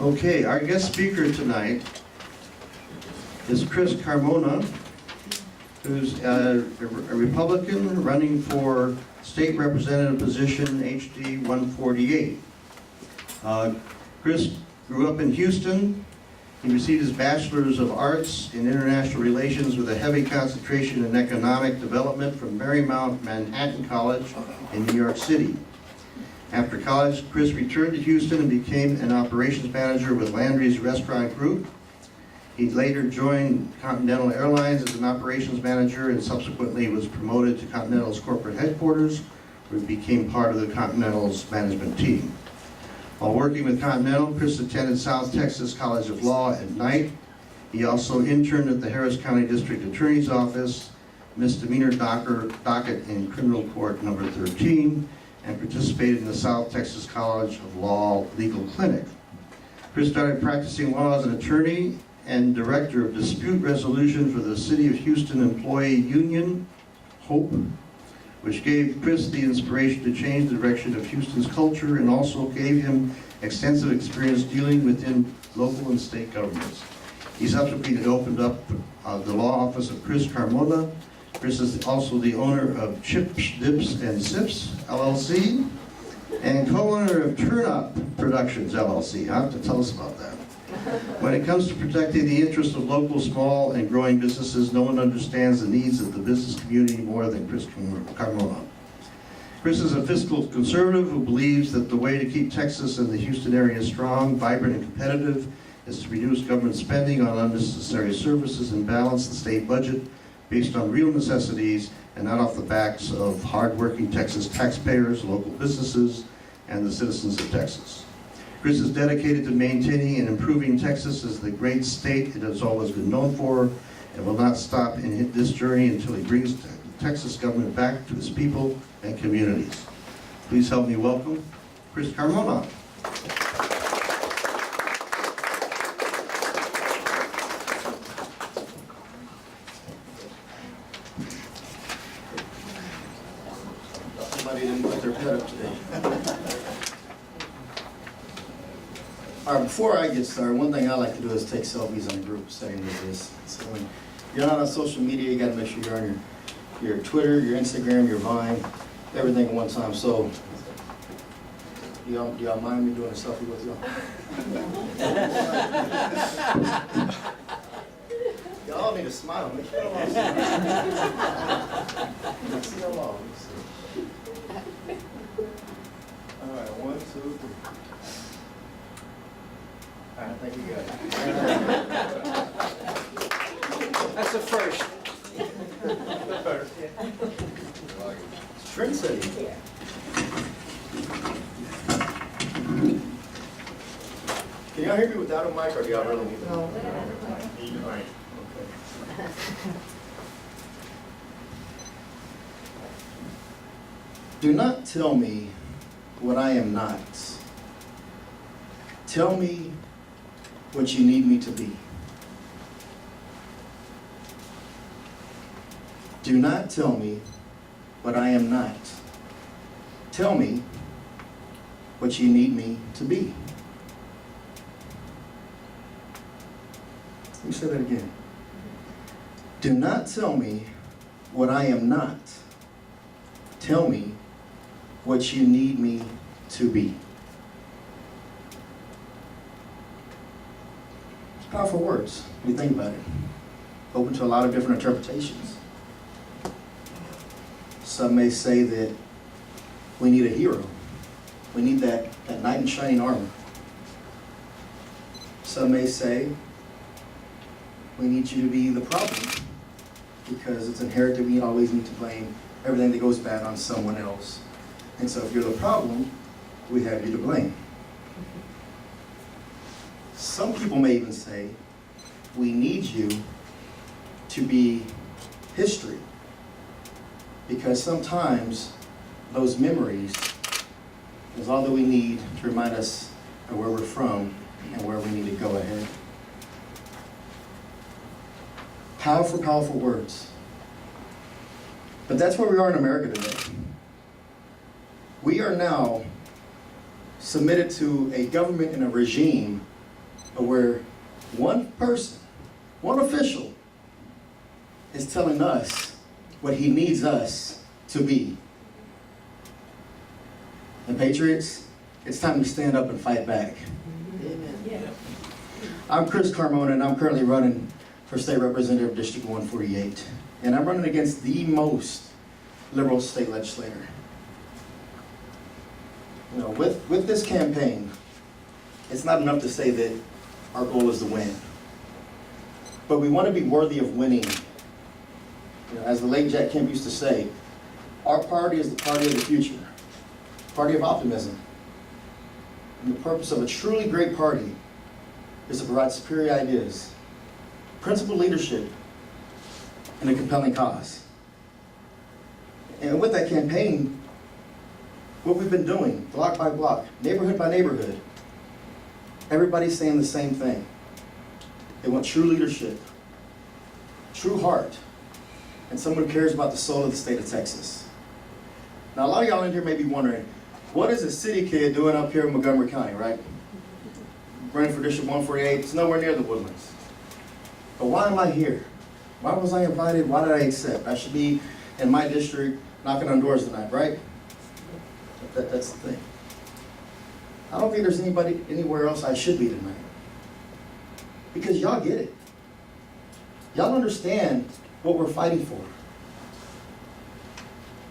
Okay, our guest speaker tonight is Chris Carmona, who's a Republican running for state representative position HD 148. Chris grew up in Houston. He received his Bachelor's of Arts in International Relations with a heavy concentration in economic development from Marymount Manhattan College in New York City. After college, Chris returned to Houston and became an operations manager with Landry's Restaurant Group. He later joined Continental Airlines as an operations manager and subsequently was promoted to Continental's corporate headquarters, where he became part of the Continental's management team. While working with Continental, Chris attended South Texas College of Law at night. He also interned at the Harris County District Attorney's Office, misdemeanor docket in criminal court number 13, and participated in the South Texas College of Law Legal Clinic. Chris started practicing law as an attorney and director of dispute resolution for the City of Houston Employee Union, HOPE, which gave Chris the inspiration to change the direction of Houston's culture and also gave him extensive experience dealing within local and state governments. He subsequently opened up the law office of Chris Carmona. Chris is also the owner of Chips, Dips, and Sips, LLC, and co-owner of Turn Up Productions, LLC. You'll have to tell us about that. When it comes to protecting the interests of local, small, and growing businesses, no one understands the needs of the business community more than Chris Carmona. Chris is a fiscal conservative who believes that the way to keep Texas and the Houston area strong, vibrant, and competitive is to reduce government spending on unnecessary services and balance the state budget based on real necessities and not off the backs of hard-working Texas taxpayers, local businesses, and the citizens of Texas. Chris is dedicated to maintaining and improving Texas as the great state it has always been known for, and will not stop in this journey until he brings the Texas government back to its people and communities. Please help me welcome Chris Carmona. Somebody didn't put their pet up today. All right, before I get started, one thing I like to do is take selfies in a group setting like this. So when you're not on social media, you got to make sure you're on your Twitter, your Instagram, your Vine, everything at one time. So, do y'all mind me doing a selfie with y'all? Y'all need to smile. Make sure y'all all smile. Let's see y'all all. Let's see. All right, 1, 2, 3. All right, thank you guys. That's a first. It's trendsetting. Can y'all hear me without a mic, or do y'all really need it? No. Need a mic. Okay. Do not tell me what I am not. Tell me what you need me to be. Do not tell me what I am not. Tell me what you need me to be. Let me say that again. Do not tell me what I am not. Tell me what you need me to be. It's powerful words when you think about it. Open to a lot of different interpretations. Some may say that we need a hero. We need that knight in shining armor. Some may say we need you to be the problem because it's inherent that we always need to blame everything that goes bad on someone else. And so if you're the problem, we have you to blame. Some people may even say we need you to be history, because sometimes those memories is all that we need to remind us of where we're from and where we need to go ahead. Powerful, powerful words. But that's where we are in America today. We are now submitted to a government and a regime of where one person, one official, is telling us what he needs us to be. And Patriots, it's time to stand up and fight back. I'm Chris Carmona, and I'm currently running for State Representative of District 148. And I'm running against the most liberal state legislator. You know, with this campaign, it's not enough to say that our goal is to win. But we want to be worthy of winning. You know, as the late Jack Kemp used to say, our party is the party of the future, party of optimism. And the purpose of a truly great party is to provide superior ideas, principled leadership, and a compelling cause. And with that campaign, what we've been doing, block by block, neighborhood by neighborhood, everybody's saying the same thing. They want true leadership, true heart, and someone who cares about the soul of the state of Texas. Now, a lot of y'all in here may be wondering, what is a city kid doing up here in Montgomery County, right? Running for District 148, it's nowhere near the Woodlands. But why am I here? Why was I invited? Why did I accept? I should be in my district knocking on doors tonight, right? That's the thing. I don't think there's anybody anywhere else I should be tonight. Because y'all get it. Y'all understand what we're fighting for.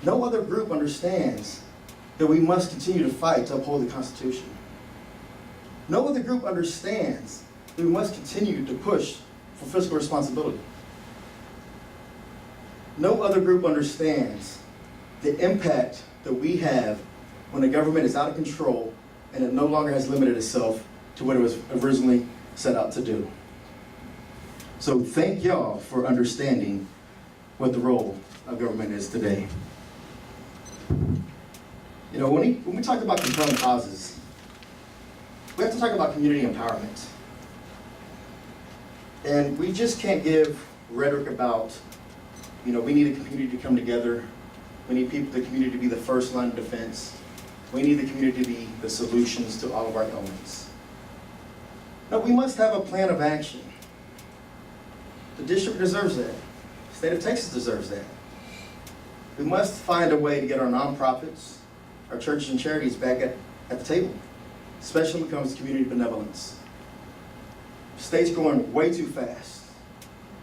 No other group understands that we must continue to fight to uphold the Constitution. No other group understands that we must continue to push for fiscal responsibility. No other group understands the impact that we have when the government is out of control and it no longer has limited itself to what it was originally set out to do. So thank y'all for understanding what the role of government is today. You know, when we talk about compelling causes, we have to talk about community empowerment. And we just can't give rhetoric about, you know, we need a community to come together. We need the community to be the first line of defense. We need the community to be the solutions to all of our ailments. No, we must have a plan of action. The district deserves that. The state of Texas deserves that. We must find a way to get our nonprofits, our churches and charities back at the table, especially when it comes to community benevolence. The state's growing way too fast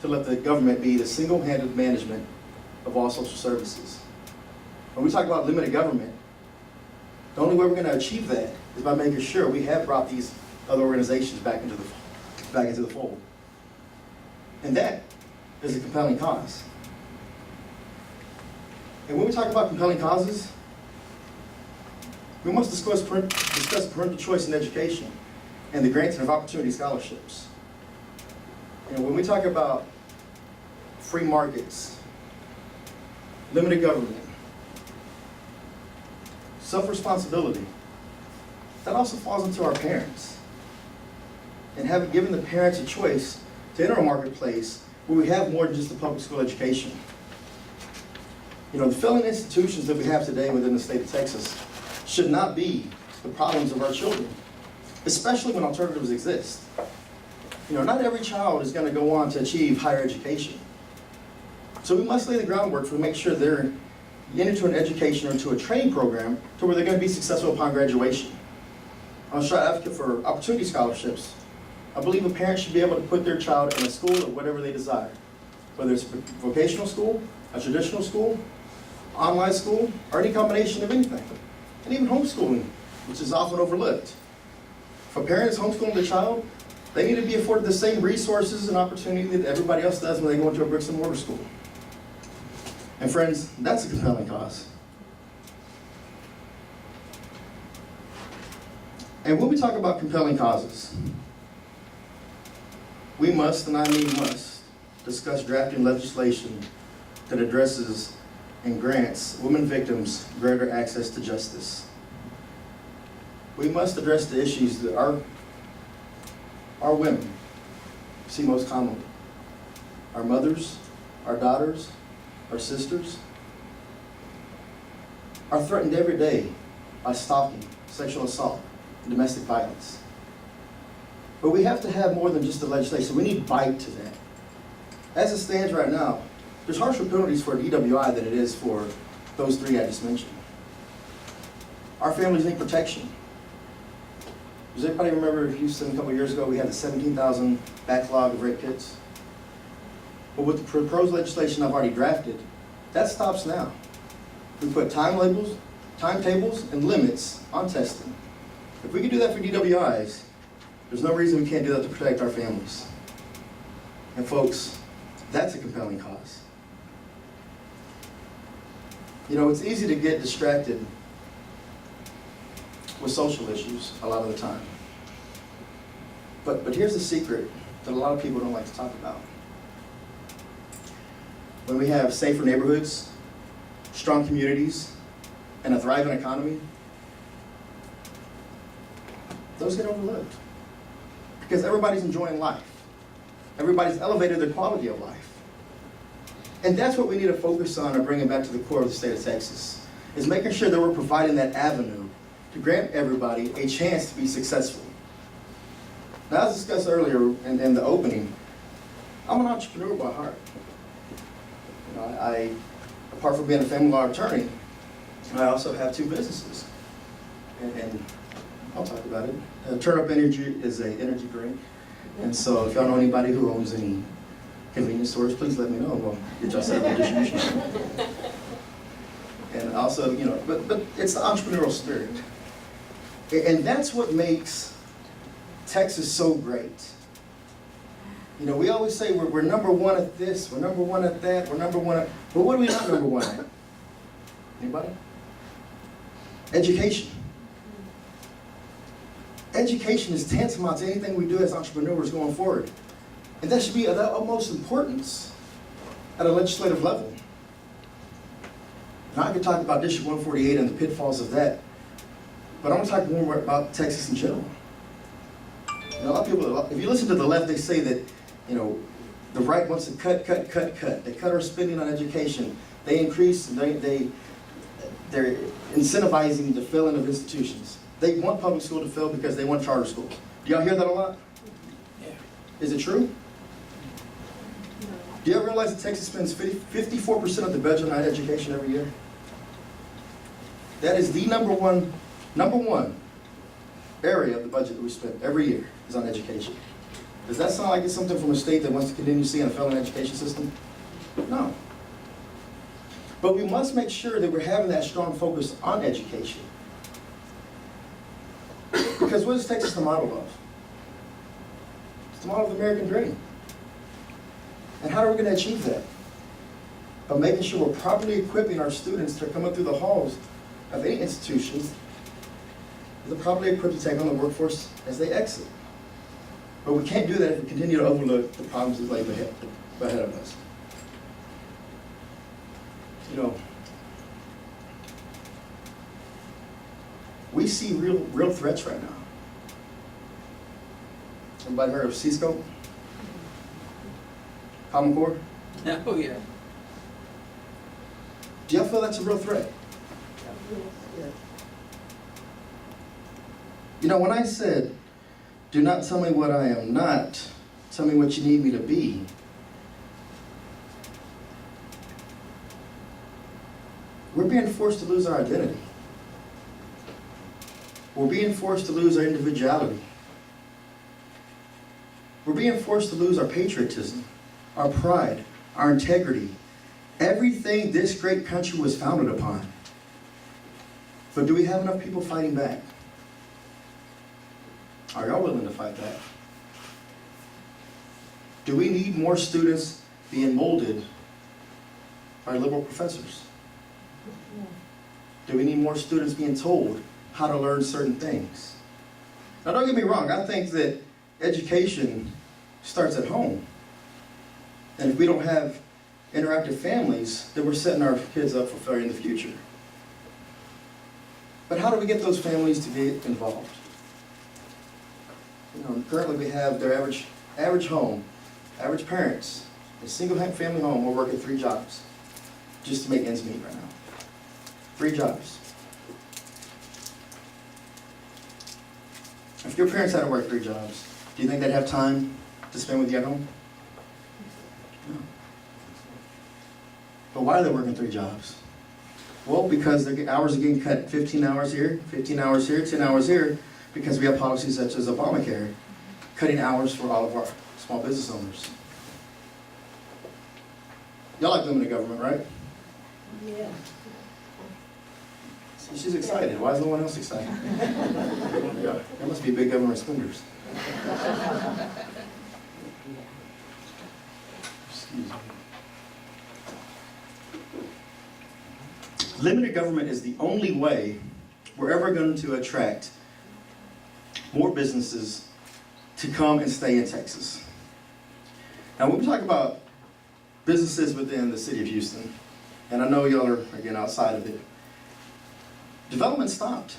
to let the government be the single-handed management of all social services. When we talk about limited government, the only way we're going to achieve that is by making sure we have brought these other organizations back into the fold. And that is a compelling cause. And when we talk about compelling causes, we must discuss parental choice in education and the granting of opportunity scholarships. You know, when we talk about free markets, limited government, self-responsibility, that also falls into our parents. And having given the parents a choice to enter a marketplace where we have more than just a public school education. You know, the failing institutions that we have today within the state of Texas should not be the problems of our children, especially when alternatives exist. You know, not every child is going to go on to achieve higher education. So we must lay the groundwork to make sure they're into an education or into a training program to where they're going to be successful upon graduation. I'm a strong advocate for opportunity scholarships. I believe a parent should be able to put their child in a school of whatever they desire, whether it's a vocational school, a traditional school, online school, or any combination of anything. And even homeschooling, which is often overlooked. If a parent is homeschooling their child, they need to be afforded the same resources and opportunity that everybody else does when they go into a bricks and mortar school. And friends, that's a compelling cause. And when we talk about compelling causes, we must, and I mean must, discuss drafting legislation that addresses and grants women victims greater access to justice. We must address the issues that our women see most commonly. Our mothers, our daughters, our sisters are threatened every day by stalking, sexual assault, and domestic violence. But we have to have more than just the legislation. We need bite to that. As it stands right now, there's harsher penalties for DWI than it is for those three I just mentioned. Our families need protection. Does anybody remember Houston a couple of years ago, we had the 17,000 backlog of rape kits? But with the proposed legislation I've already drafted, that stops now. We put timetables, and limits on testing. If we can do that for DWIs, there's no reason we can't do that to protect our families. And folks, that's a compelling cause. You know, it's easy to get distracted with social issues a lot of the time. But here's the secret that a lot of people don't like to talk about. When we have safer neighborhoods, strong communities, and a thriving economy, those get overlooked. Because everybody's enjoying life. Everybody's elevated their quality of life. And that's what we need to focus on and bring it back to the core of the state of Texas, is making sure that we're providing that avenue to grant everybody a chance to be successful. Now, as discussed earlier in the opening, I'm an entrepreneur by heart. You know, I apart from being a family law attorney, I also have two businesses. And I'll talk about it. Turnip Energy is an energy drink. And so if y'all know anybody who owns any convenience stores, please let me know. We'll get y'all set up a distribution. And also, you know, but it's the entrepreneurial spirit. And that's what makes Texas so great. You know, we always say we're number one at this, we're number one at that, we're number one at, but what are we not number one at? Anybody? Education. Education is tantamount to anything we do as entrepreneurs going forward. And that should be of the utmost importance at a legislative level. Now I could talk about District 148 and the pitfalls of that, but I want to talk more about Texas in general. You know, a lot of people, if you listen to the left, they say that, you know, the right wants to cut. They cut our spending on education. They increase, they're incentivizing the filling of institutions. They want public school to fail because they want charter schools. Do y'all hear that a lot? Yeah. Is it true? Do you realize that Texas spends 54% of the budget on education every year? That is the number one area of the budget that we spend every year is on education. Does that sound like it's something from a state that wants to continue seeing a failing education system? No. But we must make sure that we're having that strong focus on education. Because what is Texas the model of? It's the model of the American dream. And how are we going to achieve that? By making sure we're properly equipping our students that are coming through the halls of any institutions, they're properly equipped to take on the workforce as they exit. But we can't do that if we continue to overlook the problems that lay ahead of us. You know, we see real threats right now. Everybody heard of Cisco? Common Core? Oh, yeah. Do y'all feel that's a real threat? You know, when I said, do not tell me what I am not, tell me what you need me to be, we're being forced to lose our identity. We're being forced to lose our individuality. We're being forced to lose our patriotism, our pride, our integrity, everything this great country was founded upon. But do we have enough people fighting back? Are y'all willing to fight back? Do we need more students being molded by liberal professors? Do we need more students being told how to learn certain things? Now don't get me wrong, I think that education starts at home. And if we don't have interactive families, then we're setting our kids up for failure in the future. But how do we get those families to get involved? You know, currently we have their average home, average parents, a single family home, we're working 3 jobs just to make ends meet right now. 3 jobs. If your parents had to work 3 jobs, do Do you think they'd have time to spend with you at home? No. But why are they working 3 jobs? Well, because their hours are getting cut 15 hours here, 15 hours here, 10 hours here, because we have policies such as Obamacare, cutting hours for all of our small business owners. Y'all like limited government, right? Yeah. See, she's excited. Why is no one else excited? Yeah, there must be big government spenders. Excuse me. Limited government is the only way we're ever going to attract more businesses to come and stay in Texas. Now, when we talk about businesses within the city of Houston, and I know y'all are, again, outside of it, development stopped.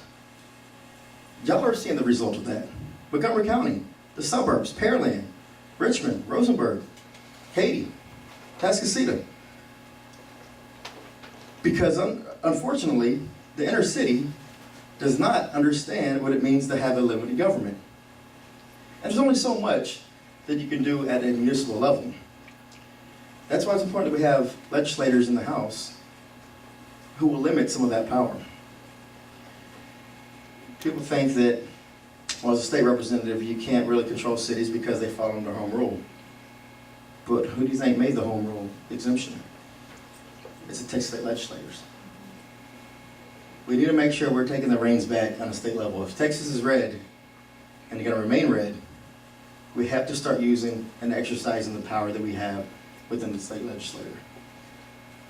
Y'all are seeing the result of that. Montgomery County, the suburbs, Pearland, Richmond, Rosenberg, Katy, Tascasita. Because unfortunately, the inner city does not understand what it means to have a limited government. And there's only so much that you can do at a municipal level. That's why it's important that we have legislators in the House who will limit some of that power. People think that, well, as a state representative, you can't really control cities because they fall under home rule. But who do you think made the home rule exemption? It's the Texas state legislators. We need to make sure we're taking the reins back on a state level. If Texas is red, and they're going to remain red, we have to start using and exercising the power that we have within the state legislature.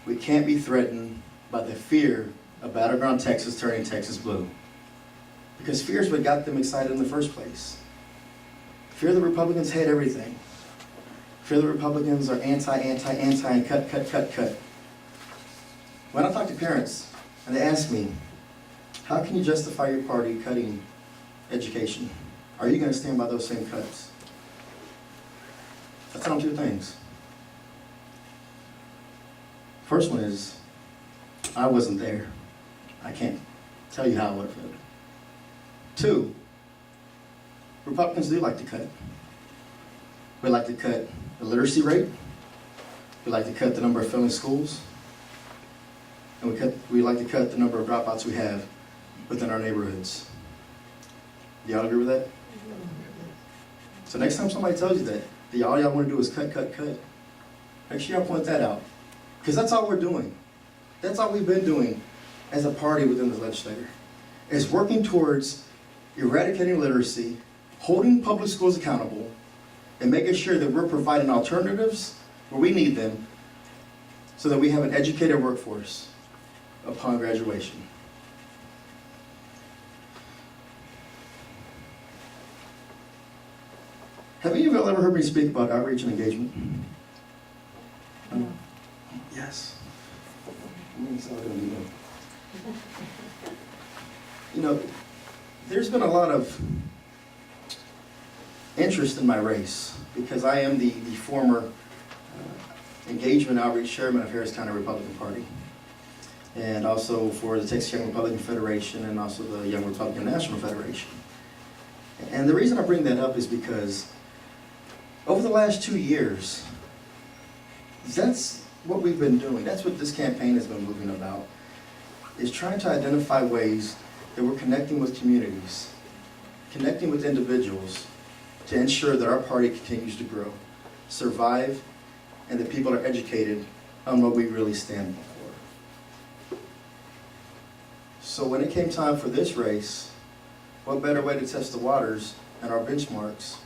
We can't be threatened by the fear of battleground Texas turning Texas blue. Because fear is what got them excited in the first place. Fear the Republicans hate everything. Fear the Republicans are anti, and cut. When I talk to parents and they ask me, how can you justify your party cutting education? Are you going to stand by those same cuts? I tell them 2 things. First one is, I wasn't there. I can't tell you how I would have felt. 2, Republicans do like to cut. We like to cut the literacy rate. We like to cut the number of failing schools. And we like to cut the number of dropouts we have within our neighborhoods. Do y'all agree with that? So next time somebody tells you that all y'all want to do is cut, make sure y'all point that out. Because that's all we're doing. That's all we've been doing as a party within the legislature, is working towards eradicating literacy, holding public schools accountable, and making sure that we're providing alternatives where we need them so that we have an educated workforce upon graduation. Have any of you ever heard me speak about outreach and engagement? No. Yes. It's all gonna be good. You know, there's been a lot of interest in my race because I am the former engagement outreach chairman of Harris County Republican Party, and also for the Texas Young Republican Federation and also the Young Republican National Federation. And the reason I bring that up is because over the last 2 years, that's what we've been doing. That's what this campaign has been moving about, is trying to identify ways that we're connecting with communities, connecting with individuals to ensure that our party continues to grow, survive, and that people are educated on what we really stand for. So when it came time for this race, what better way to test the waters and our benchmarks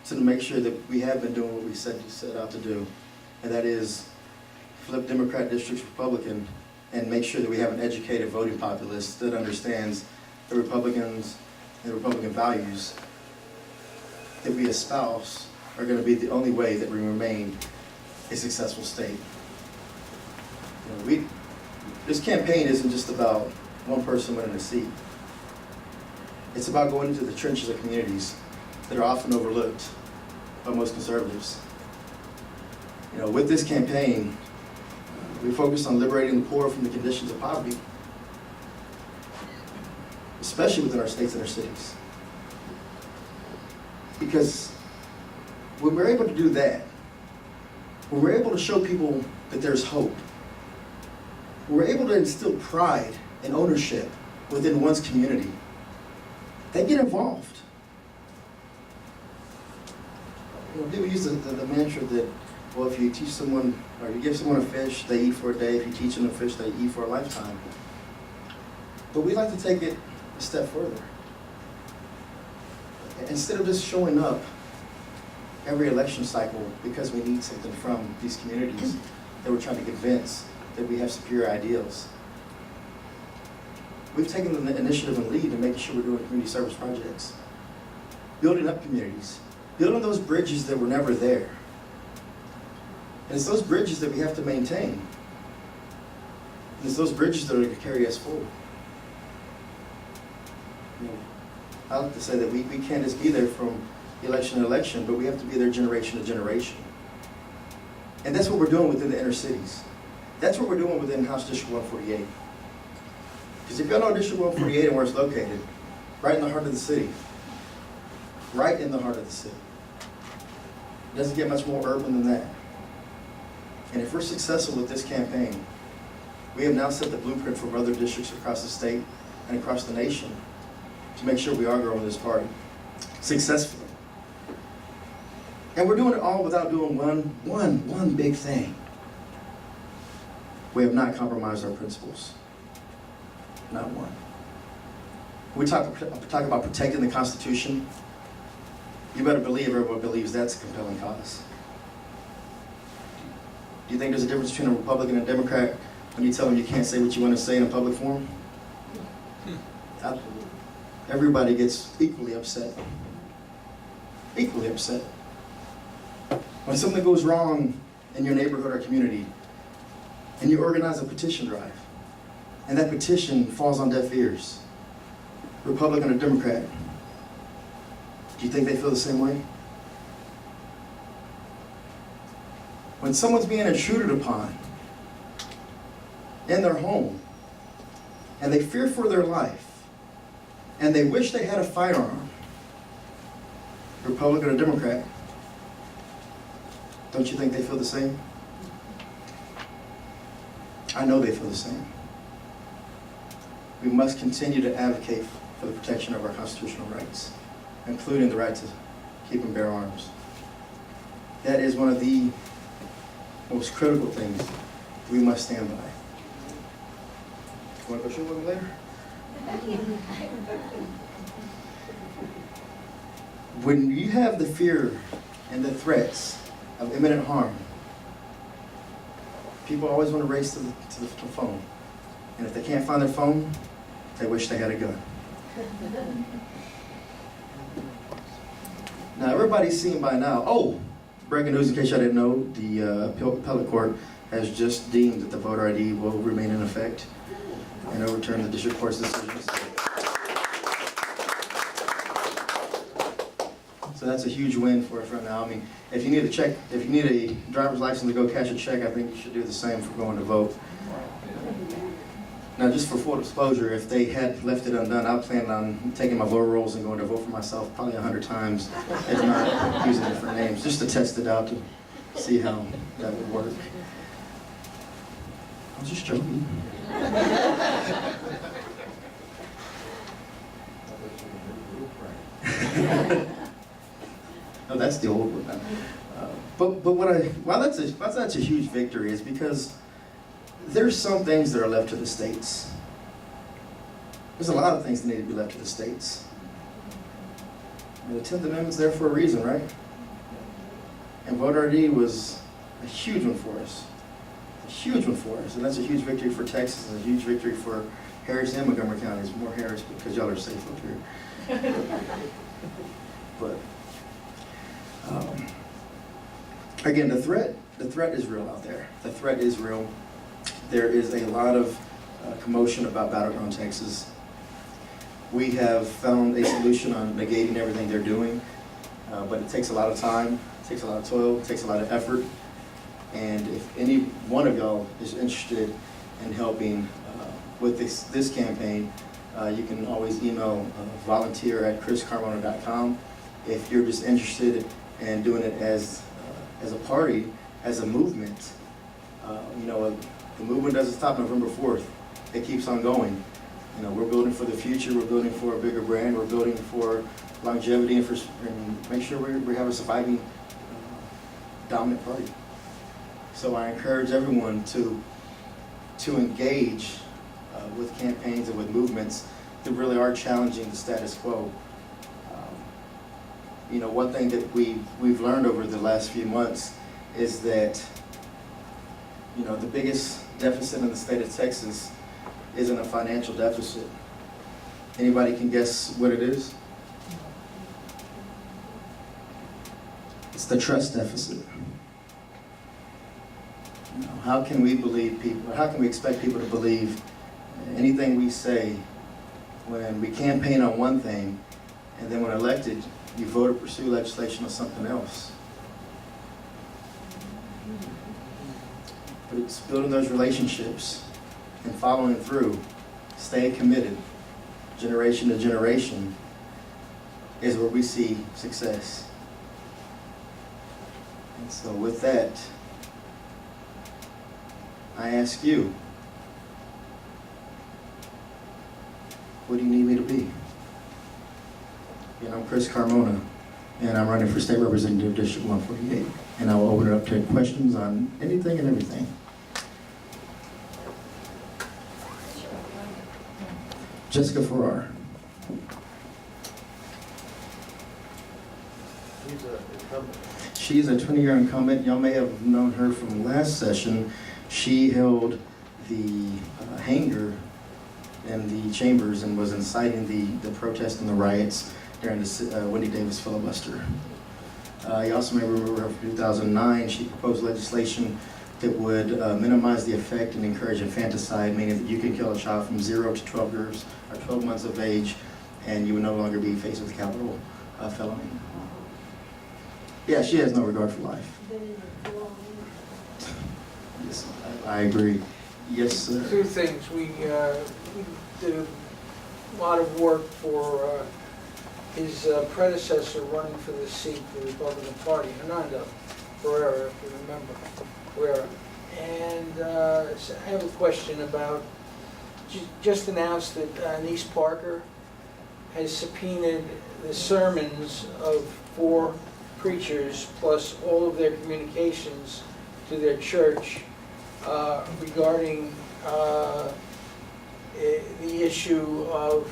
to make sure that we have been doing what we set out to do, and that is flip Democrat districts Republican and make sure that we have an educated voting populace that understands the Republicans and Republican values that we espouse are going to be the only way that we remain a successful state. You know, this campaign isn't just about one person winning a seat. It's about going into the trenches of communities that are often overlooked by most conservatives. You know, with this campaign, we focus on liberating the poor from the conditions of poverty, especially within our states and our cities. Because when we're able to do that, when we're able to show people that there's hope, when we're able to instill pride and ownership within one's community, they get involved. You know, people use the mantra that, well, if you teach someone, or you give someone a fish, they eat for a day. If you teach them a fish, they eat for a lifetime. But we like to take it a step further. Instead of just showing up every election cycle because we need something from these communities that we're trying to convince that we have superior ideals, we've taken the initiative and lead in making sure we're doing community service projects, building up communities, building those bridges that were never there. And it's those bridges that we have to maintain. And it's those bridges that are going to carry us forward. You know, I like to say that we can't just be there from election to election, but we have to be there generation to generation. And that's what we're doing within the inner cities. That's what we're doing within House District 148. Because if y'all know District 148 and where it's located, right in the heart of the city. Right in the heart of the city. It doesn't get much more urban than that. And if we're successful with this campaign, we have now set the blueprint for other districts across the state and across the nation to make sure we are growing this party successfully. And we're doing it all without doing one big thing. We have not compromised our principles. Not one. We talk about protecting the Constitution. You better believe everyone believes that's a compelling cause. Do you think there's a difference between a Republican and a Democrat when you tell them you can't say what you want to say in a public forum? Everybody gets equally upset. Equally upset. When something goes wrong in your neighborhood or community, and you organize a petition drive, and that petition falls on deaf ears, Republican or Democrat, do you think they feel the same way? When someone's being intruded upon in their home, and they fear for their life, and they wish they had a firearm, Republican or Democrat, don't you think they feel the same? I know they feel the same. We must continue to advocate for the protection of our constitutional rights, including the right to keep and bear arms. That is one of the most critical things we must stand by. You want to go shoot with me later? When you have the fear and the threats of imminent harm, people always want to race to the phone. And if they can't find their phone, they wish they had a gun. Now, everybody's seen by now, oh, breaking news in case y'all didn't know, the appellate court has just deemed that the voter ID will remain in effect and overturn the district court's decision. So that's a huge win for us right now. I mean, if you need a check, if you need a driver's license to go cash a check, I think you should do the same for going to vote. Now, just for full disclosure, if they had left it undone, I planned on taking my voter rolls and going to vote for myself probably 100 times, if not using different names, just to test it out to see how that would work. I was just joking. No, that's the old one. But why that's a huge victory is because there's some things that are left to the states. There's a lot of things that need to be left to the states. And the 10th Amendment's there for a reason, right? And voter ID was a huge one for us. A huge one for us. And that's a huge victory for Texas and a huge victory for Harris and Montgomery counties. More Harris because y'all are safe up here. But again, the threat is real out there. The threat is real. There is a lot of commotion about Battleground Texas. We have found a solution on negating everything they're doing, but it takes a lot of time, it takes a lot of toil, it takes a lot of effort. And if any one of y'all is interested in helping with this campaign, you can always email volunteer@chriscarmona.com. If you're just interested in doing it as a party, as a movement, you know, the movement doesn't stop November 4th. It keeps on going. You know, we're building for the future. We're building for a bigger brand. We're building for longevity and make sure we have a surviving dominant party. So I encourage everyone to engage with campaigns and with movements that really are challenging the status quo. You know, one thing that we've learned over the last few months is that, you know, the biggest deficit in the state of Texas isn't a financial deficit. Anybody can guess what it is? It's the trust deficit. You know, how can we believe people, how can we expect people to believe anything we say when we campaign on one thing and then when elected, you vote or pursue legislation on something else? But it's building those relationships and following through, staying committed, generation to generation, is where we see success. And so with that, I ask you, what do you need me to be? And I'm Chris Carmona, and I'm running for State Representative District 148. And I will open it up to questions on anything and everything. Jessica Farrar. She's a 20-year incumbent. Y'all may have known her from last session. She held the hanger in the chambers and was inciting the protest and the riots during the Wendy Davis filibuster. You also may remember her from 2009. She proposed legislation that would minimize the effect and encourage infanticide, meaning that you can kill a child from 0 to 12 years or 12 months of age, and you would no longer be faced with capital felony. Yeah, she has no regard for life. Yes, I agree. Yes, sir. Two things. We did a lot of work for his predecessor running for the seat for the Republican Party, Hernando Pereira, if you remember, Pereira. And so I have a question about, just announced that Anise Parker has subpoenaed the sermons of 4 preachers plus all of their communications to their church regarding the issue of,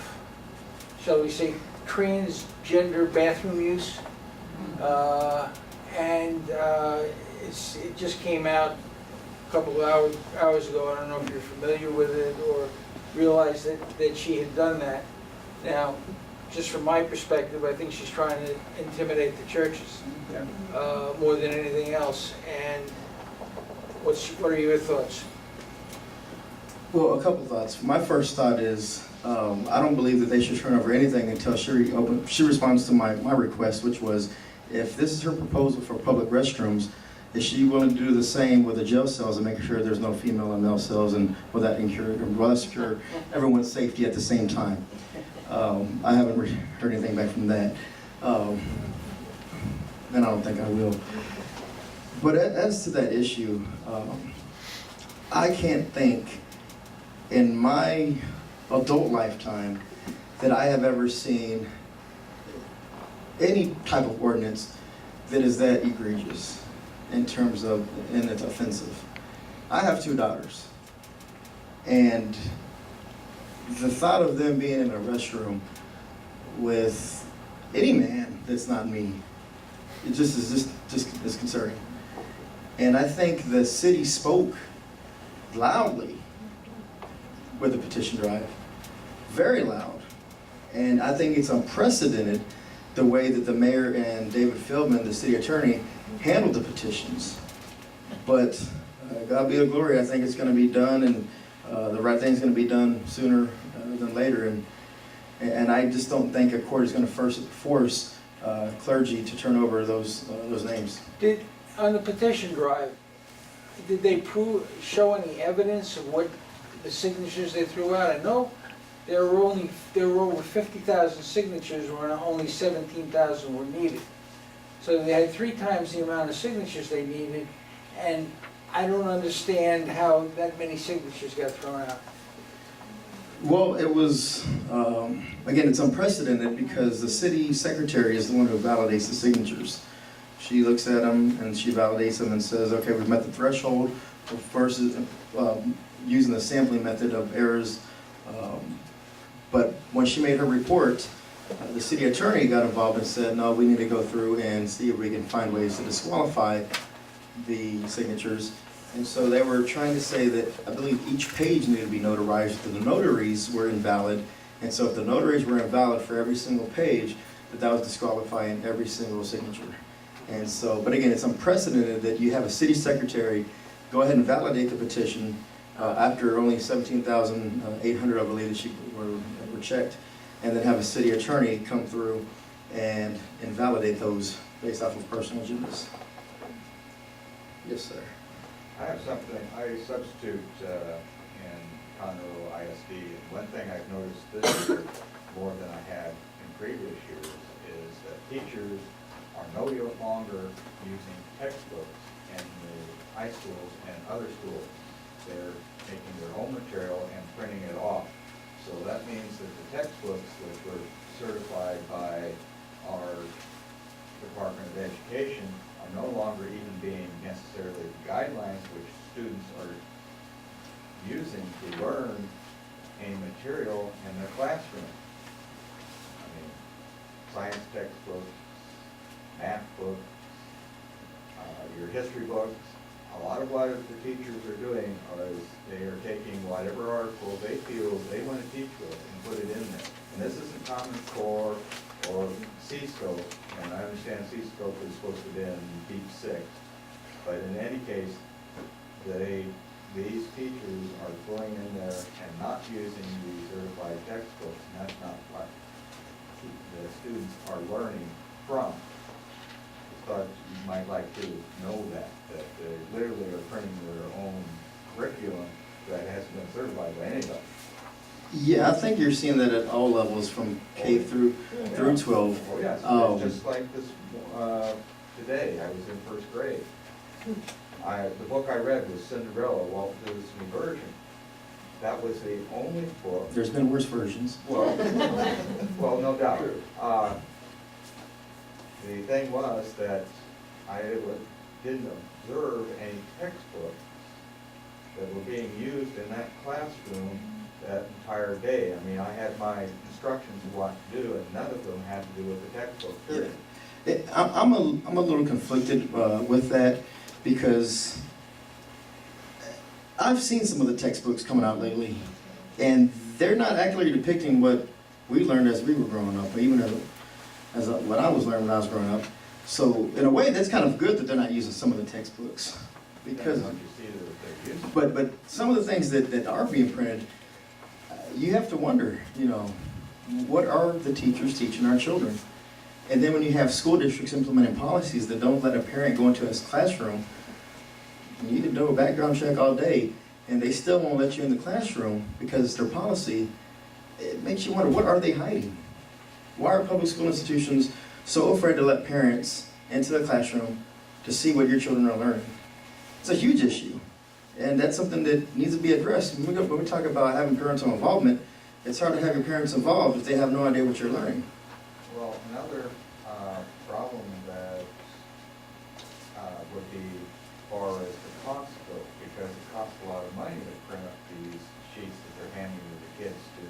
shall we say, transgender bathroom use. It just came out a couple of hours ago. I don't know if you're familiar with it or realize that she had done that. Now, just from my perspective, I think she's trying to intimidate the churches more than anything else. And what are your thoughts? Well, a couple thoughts. My first thought is I don't believe that they should turn over anything until she responds to my request, which was, if this is her proposal for public restrooms, is she willing to do the same with the jail cells and make sure there's no female and male cells, and will that secure everyone's safety at the same time? I haven't heard anything back from that, and I don't think I will. But as to that issue, I can't think in my adult lifetime that I have ever seen any type of ordinance that is that egregious in terms of, and it's offensive. I have 2 daughters, and the thought of them being in a restroom with any man that's not me, it just is disconcerting. And I think the city spoke loudly with the petition drive, very loud. And I think it's unprecedented the way that the mayor and David Feldman, the city attorney, handled the petitions. But God be the glory, I think it's going to be done, and the right thing's going to be done sooner than later. And I just don't think a court is going to force clergy to turn over those names. On the petition drive, did they show any evidence of what the signatures they threw out? I know there were over 50,000 signatures when only 17,000 were needed. So they had 3 times the amount of signatures they needed, and I don't understand how that many signatures got thrown out. Well, it was, again, it's unprecedented because the city secretary is the one who validates the signatures. She looks at them and she validates them and says, okay, we've met the threshold versus using the sampling method of errors. But when she made her report, the city attorney got involved and said, no, we need to go through and see if we can find ways to disqualify the signatures. And so they were trying to say that, I believe each page needed to be notarized, that the notaries were invalid. And so if the notaries were invalid for every single page, that was disqualifying every single signature. And so, but again, it's unprecedented that you have a city secretary go ahead and validate the petition after only 17,800, I believe, that were checked, and then have a city attorney come through and invalidate those based off of personal agendas. Yes, sir. I have something, I substitute in Conroe ISD, and one thing I've noticed this year more than I had in previous years is that teachers are no longer using textbooks in the high schools and other schools. They're taking their own material and printing it off. So that means that the textbooks, which were certified by our Department of Education, are no longer even being necessarily the guidelines which students are using to learn a material in their classroom. I mean, science textbooks, math books, your history books. A lot of what the teachers are doing is they are taking whatever article they feel they want to teach with and put it in there. And this isn't Common Core or C-scope, and I understand C-scope is supposed to be in Deep Six, but in any case, these teachers are going in there and not using the certified textbooks, and that's not what the students are learning from. I thought you might like to know that they literally are printing their own curriculum that hasn't been certified by anybody. Yeah, I think you're seeing that at all levels from K through 12. Oh, yes, it's just like this, today, I was in first grade. The book I read was Cinderella, Walt Disney version. That was the only book. There's been worse versions. Well, no doubt. The thing was that I didn't observe any textbooks that were being used in that classroom that entire day. I mean, I had my instructions of what to do, and none of them had to do with the textbook period. I'm a little conflicted with that because I've seen some of the textbooks coming out lately, and they're not accurately depicting what we learned as we were growing up, or even as what I was learning when I was growing up. So in a way, that's kind of good that they're not using some of the textbooks, because. Don't you see that they're using? But some of the things that are being printed, you have to wonder, what are the teachers teaching our children? And then when you have school districts implementing policies that don't let a parent go into a classroom, you can do a background check all day, and they still won't let you in the classroom because it's their policy. It makes you wonder, what are they hiding? Why are public school institutions so afraid to let parents into the classroom to see what your children are learning? It's a huge issue, and that's something that needs to be addressed. When we talk about having parental involvement, it's hard to have your parents involved if they have no idea what you're learning. Well, another problem that would be as far as the cost go, because it costs a lot of money to print up these sheets that they're handing to the kids to,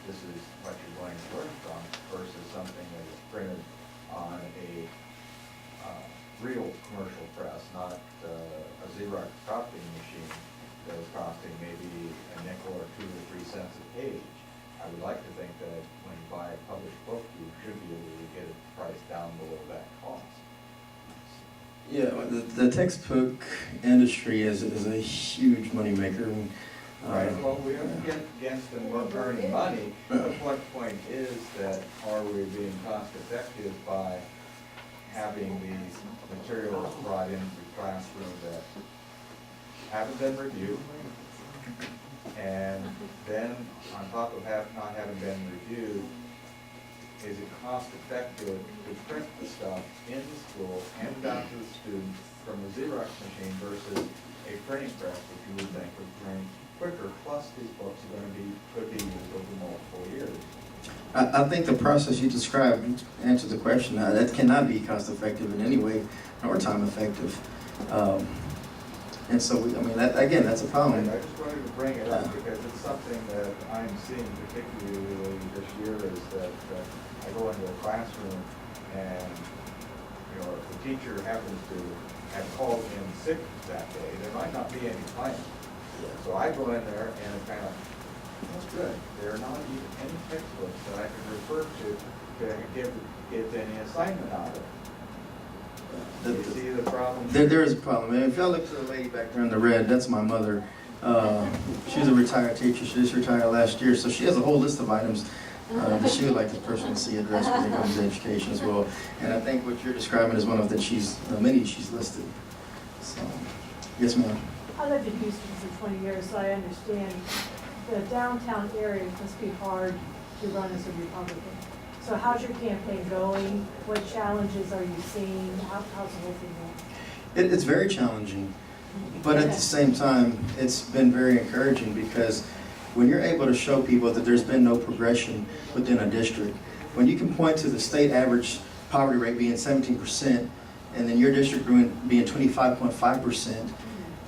this is what you're going to learn from, versus something that is printed on a real commercial press, not a Xerox copying machine that is costing maybe a nickel or 2 or 3 cents a page. I would like to think that when you buy a published book, you should be able to get it priced down below that cost. Yeah, the textbook industry is a huge moneymaker. Right, well, we aren't against them earning money, but the point is that are we being cost effective by having these materials brought into the classroom that haven't been reviewed, And then, on top of not having been reviewed, is it cost effective to print the stuff in the school, hand it out to the students from a Xerox machine versus a printing press, which you would think would print quicker, plus these books are going to be, could be used over multiple years? I think the process you described answers the question. That cannot be cost effective in any way, nor time effective. And so, again, that's a problem. I just wanted to bring it up because it's something that I'm seeing particularly this year is that I go into a classroom and, if the teacher happens to have called in sick that day, there might not be any plan. So I go in there and it's kind of, that's good. There are not even any textbooks that I can refer to give kids any assignment out of. Do you see the problem? There is a problem. And if y'all look to the lady back there in the red, that's my mother. She's a retired teacher. She just retired last year, so she has a whole list of items that she would like this person to see addressed when it comes to education as well. And I think what you're describing is one of many she's listed. So, yes, ma'am. I lived in Houston for 20 years, so I understand the downtown area must be hard to run as a Republican. So how's your campaign going? What challenges are you seeing? How's the whole thing going? It's very challenging, but at the same time, it's been very encouraging because when you're able to show people that there's been no progression within a district, when you can point to the state average poverty rate being 17%, and then your district being 25.5%,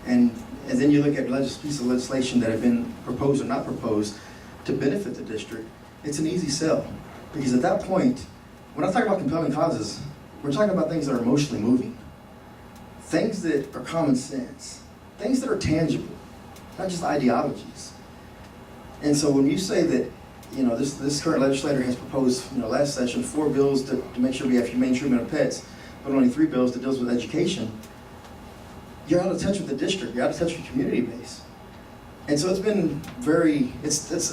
and then you look at pieces of legislation that have been proposed or not proposed to benefit the district, it's an easy sell. Because at that point, when I talk about compelling causes, we're talking about things that are emotionally moving. Things that are common sense. Things that are tangible, not just ideologies. And so when you say that, this current legislator has proposed, last session, 4 bills to make sure we have humane treatment of pets, but only 3 bills that deals with education, you're out of touch with the district, you're out of touch with your community base. And so it's been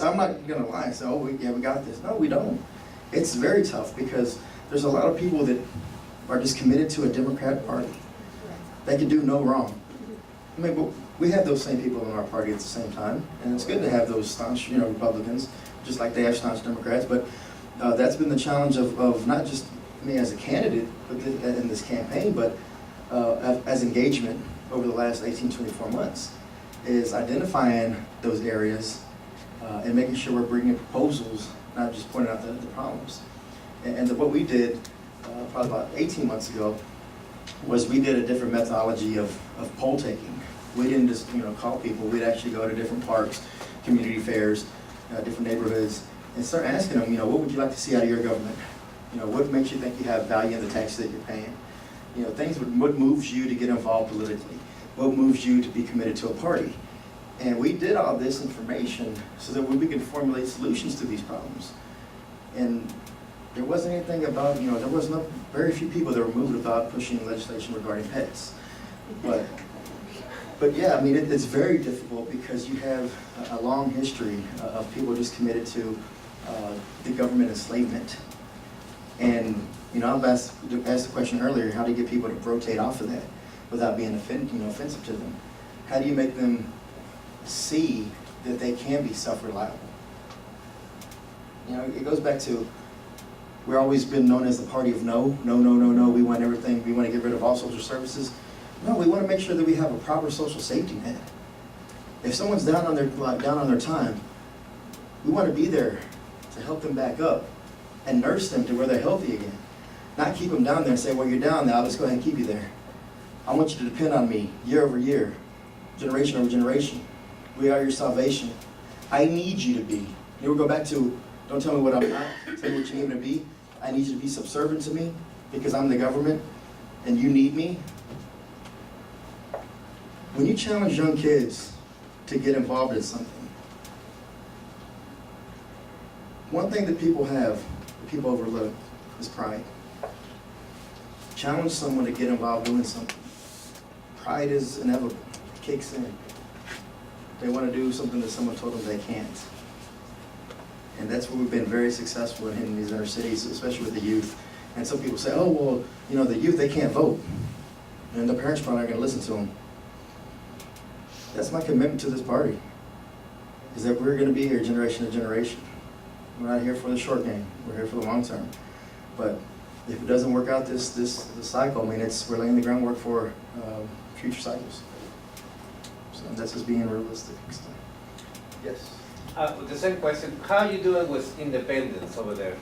I'm not gonna lie and say, oh, we got this. No, we don't. It's very tough because there's a lot of people that are just committed to a Democrat party. They can do no wrong. But we have those same people in our party at the same time, and it's good to have those staunch, Republicans, just like they have staunch Democrats. But that's been the challenge of not just me as a candidate in this campaign, but as engagement over the last 18, 24 months, is identifying those areas and making sure we're bringing proposals, not just pointing out the problems. And what we did probably about 18 months ago was we did a different methodology of poll taking. We didn't just call people. We'd actually go to different parks, community fairs, different neighborhoods, and start asking them, what would you like to see out of your government? What makes you think you have value in the taxes that you're paying? What moves you to get involved politically? What moves you to be committed to a party? And we did all this information so that we could formulate solutions to these problems. And there wasn't anything about, there was very few people that were moved about pushing legislation regarding pets. But yeah, it's very difficult because you have a long history of people just committed to the government enslavement. And I've asked the question earlier, how do you get people to rotate off of that without being offensive to them? How do you make them see that they can be self-reliable? It goes back to, we've always been known as the party of no, no, no, no, no. We want everything. We want to get rid of all social services. No, we want to make sure that we have a proper social safety net. If someone's down on their time, we want to be there to help them back up and nurse them to where they're healthy again. Not keep them down there and say, well, you're down there, I'll just go ahead and keep you there. I want you to depend on me year over year, generation over generation. We are your salvation. I need you to be. We'll go back to, don't tell me what I'm not, tell me what you need me to be. I need you to be subservient to me because I'm the government and you need me. When you challenge young kids to get involved in something, one thing that people overlook is pride. Challenge someone to get involved doing something. Pride is inevitable. It kicks in. They want to do something that someone told them they can't. And that's where we've been very successful in these inner cities, especially with the youth. And some people say, oh, well, the youth, they can't vote. And the parents probably aren't going to listen to them. That's my commitment to this party. is that we're going to be here generation to generation. We're not here for the short game. We're here for the long term. But if it doesn't work out this cycle, I mean, we're laying the groundwork for future cycles. So that's just being realistic. So, yes. The same question, how are you doing with independents over there?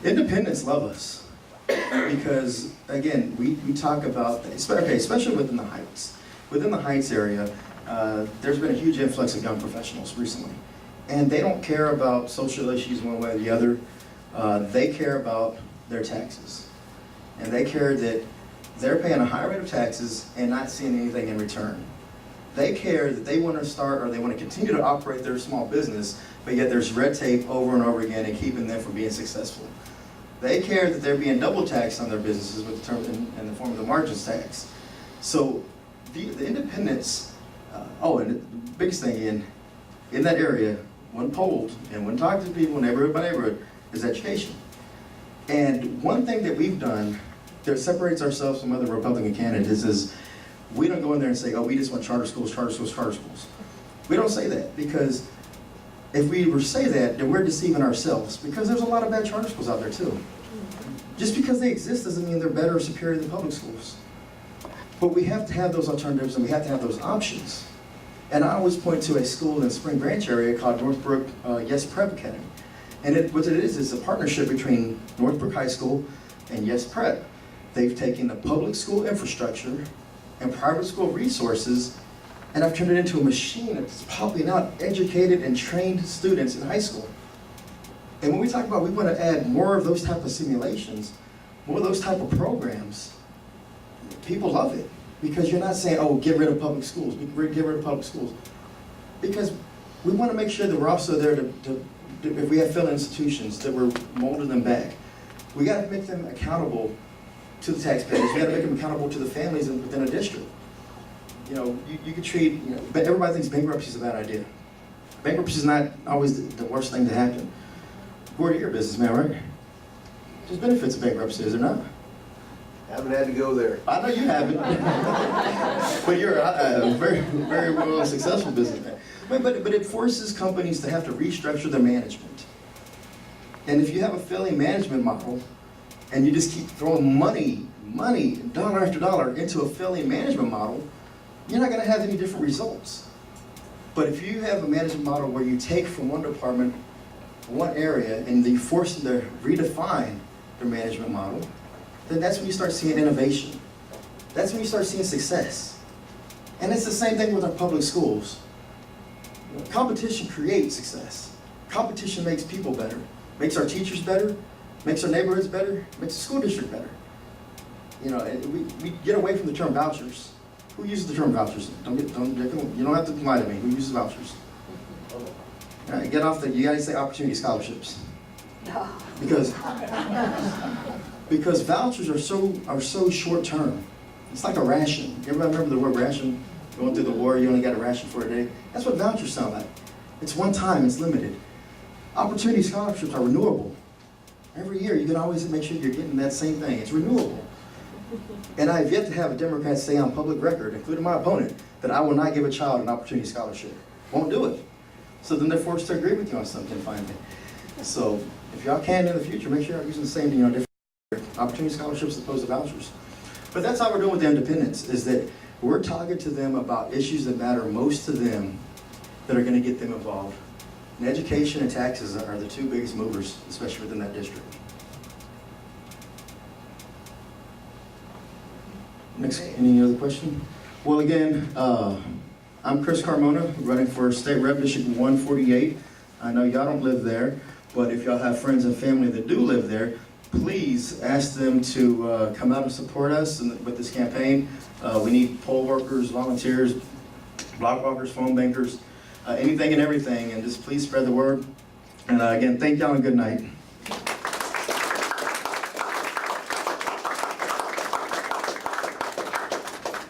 Independents love us because, again, we talk about, especially within the Heights. Within the Heights area, there's been a huge influx of young professionals recently. And they don't care about social issues one way or the other. They care about their taxes. And they care that they're paying a high rate of taxes and not seeing anything in return. They care that they want to start or they want to continue to operate their small business, but yet there's red tape over and over again and keeping them from being successful. They care that they're being double taxed on their businesses with in the form of the margins tax. So the independents, and the biggest thing in that area, when polled and when talked to people neighborhood by neighborhood, is education. And one thing that we've done that separates ourselves from other Republican candidates is we don't go in there and say, oh, we just want charter schools, charter schools, charter schools. We don't say that because if we were to say that, then we're deceiving ourselves because there's a lot of bad charter schools out there too. Just because they exist doesn't mean they're better or superior than public schools. But we have to have those alternatives and we have to have those options. And I always point to a school in Spring Branch area called Northbrook Yes Prep Academy. And what it is a partnership between Northbrook High School and Yes Prep. They've taken the public school infrastructure and private school resources, and I've turned it into a machine that's popping out educated and trained students in high school. And when we talk about we want to add more of those type of simulations, more of those type of programs, people love it. Because you're not saying, oh, get rid of public schools, get rid of public schools. Because we want to make sure that we're also there to if we have failing institutions, that we're molding them back. We got to make them accountable to the taxpayers. We got to make them accountable to the families within a district. You know, you could treat, but everybody thinks bankruptcy is a bad idea. Bankruptcy is not always the worst thing to happen. Go to your business, man, right? There's benefits of bankruptcy, is there not? Haven't had to go there. I know you haven't. But you're a very, very well successful businessman. But it forces companies to have to restructure their management. And if you have a failing management model, and you just keep throwing money, dollar after dollar into a failing management model, you're not going to have any different results. But if you have a management model where you take from one department, one area, and you force them to redefine their management model, then that's when you start seeing innovation. That's when you start seeing success. And it's the same thing with our public schools. Competition creates success. Competition makes people better, makes our teachers better, makes our neighborhoods better, makes the school district better. We get away from the term vouchers. Who uses the term vouchers? You don't have to lie to me. Who uses vouchers? All right, get off you gotta say opportunity scholarships. Because vouchers are so short term. It's like a ration. Everybody remember the word ration? Going through the war, you only got a ration for a day. That's what vouchers sound like. It's one time, it's limited. Opportunity scholarships are renewable. Every year, you can always make sure you're getting that same thing. It's renewable. And I've yet to have a Democrat say on public record, including my opponent, that I will not give a child an opportunity scholarship. Won't do it. So then they're forced to agree with you on something finally. So if y'all can in the future, make sure you're using the same thing, different opportunity scholarships as opposed to vouchers. But that's how we're doing with the independents, is that we're talking to them about issues that matter most to them that are going to get them involved. And education and taxes are the two biggest movers, especially within that district. Next, any other question? Well, again, I'm Chris Carmona, running for State Rep District 148. I know y'all don't live there, but if y'all have friends and family that do live there, please ask them to come out and support us with this campaign. We need poll workers, volunteers, block walkers, phone bankers, anything and everything, and just please spread the word. And again, thank y'all and good night.